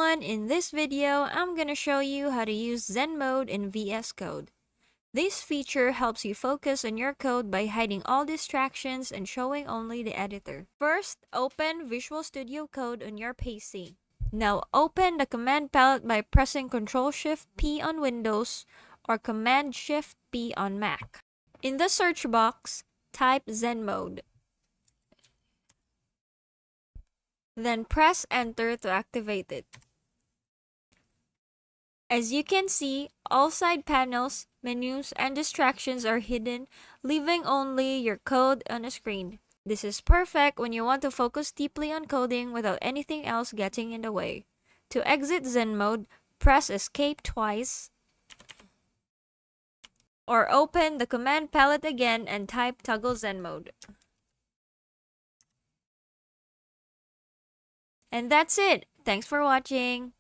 everyone, in this video, I'm gonna show you how to use Zen Mode in VS Code. This feature helps you focus on your code by hiding all distractions and showing only the editor. First, open Visual Studio Code on your PC. Now open the command palette by pressing Ctrl-Shift-P on Windows or Command-Shift-P on Mac. In the search box, type Zen Mode. Then press Enter to activate it. As you can see, all side panels, menus, and distractions are hidden, leaving only your code on a screen. This is perfect when you want to focus deeply on coding without anything else getting in the way. To exit Zen Mode, press Escape twice, or open the command palette again and type Toggle Zen Mode. And that's it! Thanks for watching!